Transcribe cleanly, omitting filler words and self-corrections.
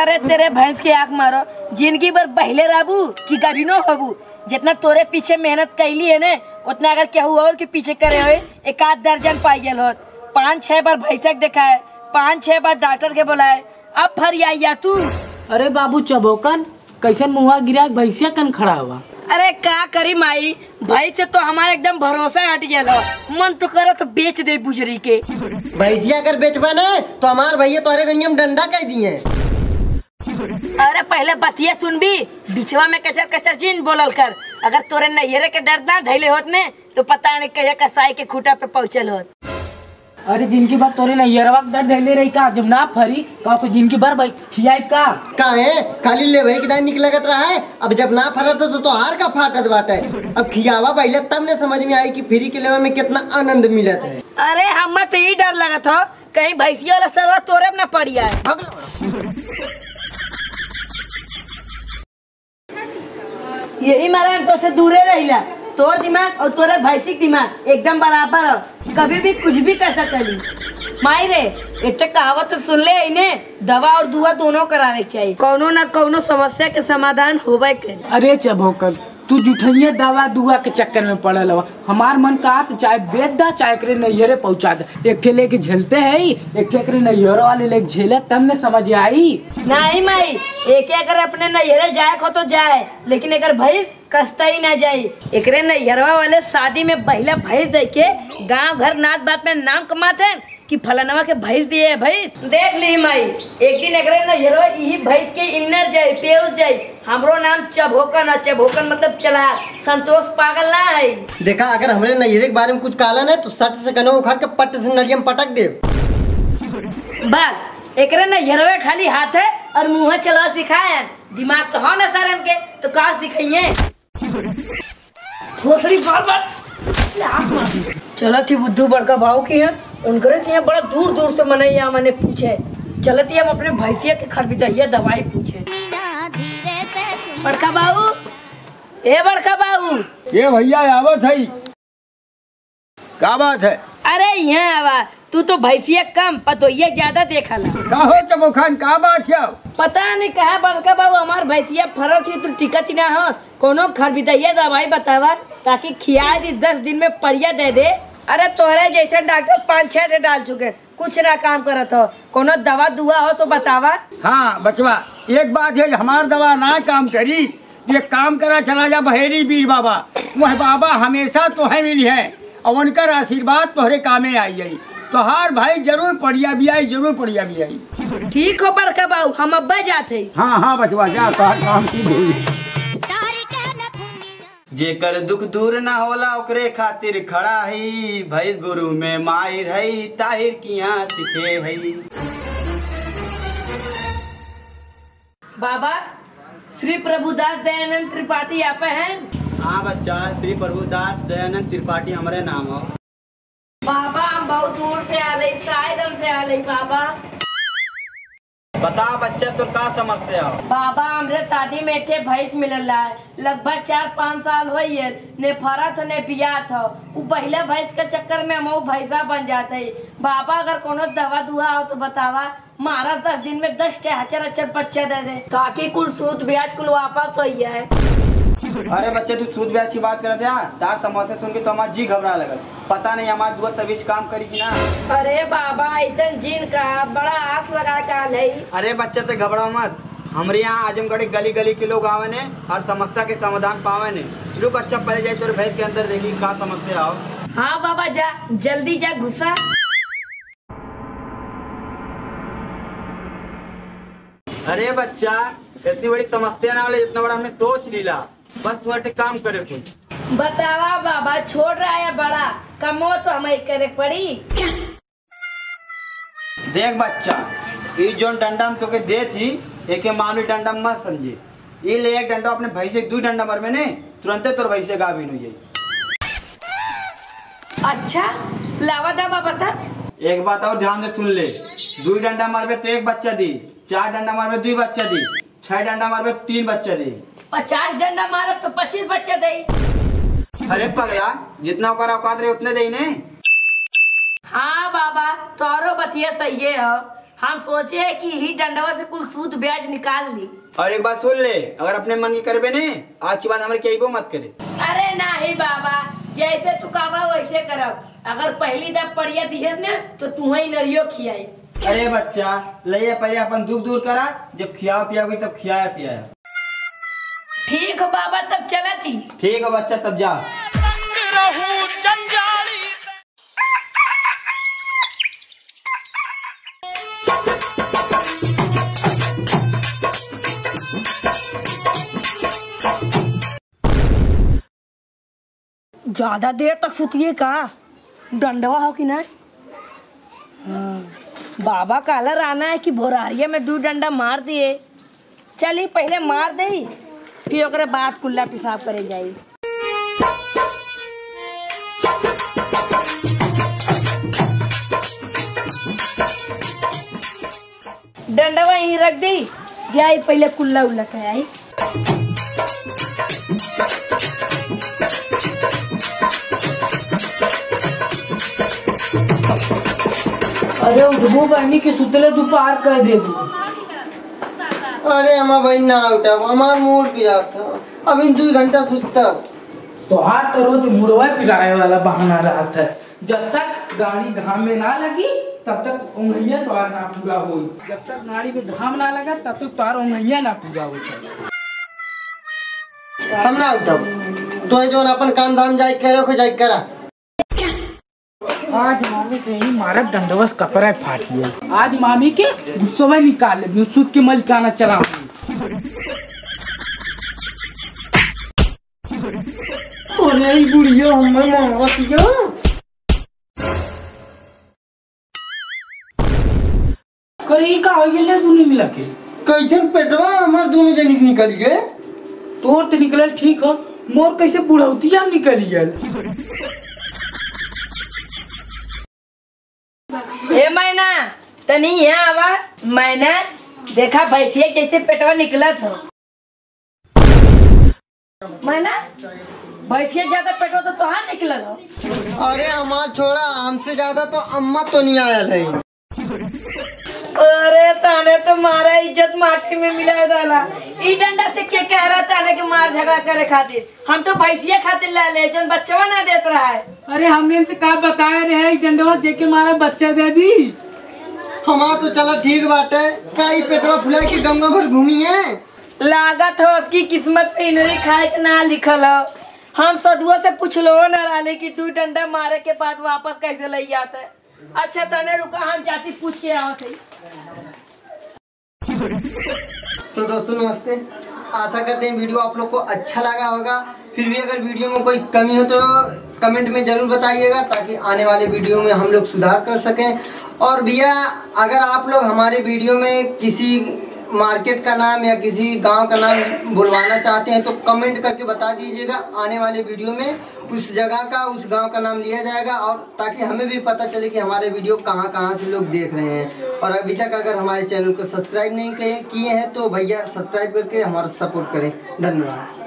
अरे तेरे भैंस की आँख मारो, जिंदगी भर बहले रहबू कि गरीनो होबू। जितना तोरे पीछे मेहनत कैली है ने उतना अगर केहू और के पीछे करे हो एक आध दर्जन पाई गेल होत। 5-6 बार भैंसक देखा है, 5-6 बार डॉक्टर के बुलाए, अब फरिया तू। अरे बाबू चबोकन कैसे मुँह गिरा भैंसिया कन खड़ा हुआ। अरे का करी माई, भाई से तो हमारा एकदम भरोसा हट गया। मन तो करे तो बेच दे बुजरी के। भैंसिया अगर बेचबा न तो हमार भैया तोरे गणिया में डंडा कह दिए। अरे पहले बतिया सुन भी, बिचवा में कचर कचर चीन बोलल कर। अगर तोरे नैहरे के डर ना धैले होत ने तो पता नहीं कहिया कसाई के खूटा पे पहुँचल होत। अरे जिनकी बार तोरे नैहरवा डर धैले रही का, जब ना फरी तो जिनकी बार भाई खियाई का है खाली ले भाई कितना निक लगत रहा है। अब जब ना फरा तो हार का फाटत बाटे। अब खियावा पहले तब ने समझ में आई कि फ्री के लेवा में कितना आनंद मिलत है। अरे हम तो यही डर लगत हो कहीं भैंसिया वाला सरवा तोरे में न पड़ जाए। यही मारा तो से दूरे रहिला। तोर दिमाग और तोरे भैंसी दिमाग एकदम बराबर हो, कभी भी कुछ भी कर सकली। माई रे एक कहावत तो सुन ले इन्हें, दवा और दुआ दोनों करावे चाहिए, कोनो न कोनो समस्या के समाधान होबे करे। अरे चबोकन तू जुठैया दवा दुआ के चक्कर में पड़ल हो। हमार मन कहा तो चाहे बेच दा चाहे करे नैहरे पहुँचा दे। एक लेके झेलते है एक करे नैहर वाले लेके झेले तब ने समझ आई। नहीं माई, एक अगर अपने नैहरे जाए को तो जाए, लेकिन अगर भैंस कस्ता ही ना जाये। एकरे नैहरवा वाले शादी में पहला भैंस दे के गाँव घर नाच बात में नाम कमाते हैं कि फलानवा के भैंस दिए भैंस। देख ली माई, एक दिन एकरे नैहरवा यही भैंस के इन्नर जाये पेउस जाये। हमरो नाम चबोकन है, चबोकन मतलब चला, संतोष पागल ना है। देखा अगर हमरे नैहरे के बारे में कुछ कहला न तो सट से कनो उखाड़ के पट से नलिया में पटक दे। बस एकरे नैहरवा खाली हाथ है और मुँह चला सिखाए, दिमाग तो हो न सारन के तो का सिखाइए। चलो थी बुद्धू बड़का भाव की है, उनकरे के यहाँ बड़ा दूर दूर से मनैया मैंने पूछे। चलती हम अपने भैंसिया के खरबीदैया दवाई पूछे। बड़का बाबू, ए बड़का बाबू। ये भैया आवत है, क्या बात है? अरे यहाँ आवा, तू तो भैंसिया कम पतोइया ज्यादा देखला। का हो चबोखान, का बात है? पता नहीं कहा बड़का बाबू, हमार भैंसिया फरल थी तो टिकट ही ना हो। कोनो खरबीदैया दवाई बतावा ताकि खिया दी 10 दिन में बढ़िया दे दे। अरे तोरे जैसे डॉक्टर 5-6 दे डाल चुके, कुछ ना काम करत हो। कोनो दवा दुआ हो तो बतावा। हाँ बचवा, एक बात है, हमार दवा ना काम करी, ये काम करा चला जा बहेरी बीर बाबा। वह बाबा हमेशा तो है मिली है और उनका आशीर्वाद तोहरे कामे आई जाई। तो हर भाई जरूर पढ़िया भी आई, जरूर पढ़िया भी आई। ठीक हो बड़का बाबू, हम अब्बा जाते। हाँ हाँ बचवा जा, काम की जेकर दुख दूर ना होला ओकरे खातिर खड़ा है। भैंस गुरु में माहिर है, ताहिर किया सीखे है। बाबा श्री प्रभुदास दयानंद त्रिपाठी आप हैं? हाँ बच्चा, श्री प्रभुदास दयानंद त्रिपाठी हमारे नाम हो। बाबा हम बहुत दूर से आले, साइदम से आले। बाबा बता बच्चा तो का समस्या हो? बाबा हमरे शादी में एक भैंस मिलल है, लगभग 4-5 साल हुई है, ने फरत हो ने पियात हो। वो पहले भैंस के चक्कर में हम भैंसा बन जाते है। बाबा अगर कोनो दवा दुआ हो तो बतावा, मारा 10 दिन में 10 के अचर बच्चे दे दे ताकि कुल सूद ब्याज कुल वापस हो जाए। अरे बच्चे तू सूद ब्याज की बात करते हैं, तार समस्या सुन के तो हमारा जी घबरा लगल। पता नहीं हमारे दुआ तबीज काम करी कि ना। अरे बाबा ऐसा जिन का बड़ा आस लगा काल है। अरे बच्चे तो घबराओ मत, हमारे यहाँ आजमगढ़ गली गली के लोग आवे ने हर समस्या के समाधान पावे ने। रुक अच्छा पहले जाए तो भैंस के अंदर देखी क्या समस्या हो। हाँ बाबा जा, जल्दी जा घुसा। अरे बच्चा इतनी बड़ी समस्या ना वाले, इतना बड़ा हमने सोच लीला, बस तू हटे काम करे कुछ। बतावा बाबा, छोड़ रहा है बड़ा कमो तो हमें करे पड़ी। देख बच्चा, ये जो डंडा हम तोके दे थी, एक मामूली डंडा मत समझे। ये ले एक डंडा अपने भैंसे 2 डंडा मर में ने तुरंत तोर भैंसे गाभिन हो जाई। अच्छा लावा दावा बता। एक बात और ध्यान से सुन ले, 2 डंडा मारबे तो 1 बच्चा दी, 4 डंडा मारबे 2 बच्चा दी, 6 डंडा मारबे 3 बच्चा दी, 50 डंडा मारब तो 25 बच्चा दे। अरे पगला, जितना ओकर औकात रहे उतने दे ने। हाँ बाबा तोरो बतिया सही है। हम सोचे है कि ही डंडवा से कुल सूद ब्याज निकाल ली। और एक बात सुन ले, अगर अपने मन की करबे ने आज के बाद हमारे क्या मत करे। अरे नहीं बाबा, जैसे तू कहबा वैसे करब। अगर पहली दफ पड़िया दिहे न तो तुम्हें नरियो खियाई। अरे बच्चा ले पहले अपन दुख दूर करा, जब खिया पियाओगी तब खियाया पियाया। ठीक हो बाबा, तब चला थी। ठीक है बच्चा, तब जा। ज्यादा देर तक सुतिए का, डंडवा हो कि ना। बाबा काला राना है कि भोरारिया में 2 डंडा मार दिए। चली पहले मार दे, फिर ओकरे बाद कुल्ला पेशाब करे जाई। डंडवा यहीं रख दी, जाई पहले कुल्ला उल्ला के आई। अरे उठबो बहनी के सुतले दोपहर कह देबू। अरे हमार बहन ना उठा, हमार मूड पिरा था, अभी 2 घंटा सुतता। तो हाथ तो रोज मुड़वा पिराए वाला बहाना रहा था। जब तक गाड़ी घाम में ना लगी तब तक उंगलियां तोहार ना पूरा हुई। जब तक गाड़ी में घाम ना लगा तब तक तोहार उंगलियां ना पूरा हुई। हम ना उठा तो जो अपन काम धाम जाए करो को जाए करा। आज मामी से ही मारा डंडवस कपड़ा फाट गया। आज मामी के गुस्सा में निकाल ले, सूद के मलिकाना चला। अरे बुढ़िया हमर मारतिया। करे का हो गेले दुनी मिला के। कैसन पेटवा हमार दोनों जनी निकल गए। तोर तो निकलल ठीक हो, मोर कैसे बुढ़ौतिया निकल गल। ए मैना तनी यहाँ आवा। मैना देखा भैंसिया जैसे पेटवा निकला था। मैना भैंसिया ज्यादा पेटवा तो तोहार निकला हो। अरे हमार छोड़ा, हमसे ज्यादा तो अम्मा तो नहीं आयल है। अरे ताने तो मारा इज्जत माटी में मिला डाला। ई डंडा से क्या कह रहा ताने कि मार झगड़ा करे खातिर? हम तो भैंसिया खातिर ला ले, जन बच्चा ना देत रहा है। अरे हमने इनसे का बताया रहे डंडवा जेके मारा बच्चा दे दी। हमार तो चला ठीक बात है, काई पेटवा फुला के गंगा भर घूमी है। लागत हो आपकी किस्मत पे इनरी खाए के ना लिखल हो। हम सदुआ से पूछलो न रहा कि 2 डंडा मारे के बाद वापस कैसे ले जाता है। अच्छा तने रुका, हम जाती पूछ के आवत है। तो दोस्तों नमस्ते, आशा करते हैं वीडियो आप लोग को अच्छा लगा होगा। फिर भी अगर वीडियो में कोई कमी हो तो कमेंट में जरूर बताइएगा, ताकि आने वाले वीडियो में हम लोग सुधार कर सकें। और भैया अगर आप लोग हमारे वीडियो में किसी मार्केट का नाम या किसी गांव का नाम बुलवाना चाहते हैं तो कमेंट करके बता दीजिएगा। आने वाले वीडियो में उस जगह का, उस गांव का नाम लिया जाएगा, और ताकि हमें भी पता चले कि हमारे वीडियो कहां से लोग देख रहे हैं। और अभी तक अगर हमारे चैनल को सब्सक्राइब नहीं किए हैं तो भैया सब्सक्राइब करके हमारा सपोर्ट करें। धन्यवाद।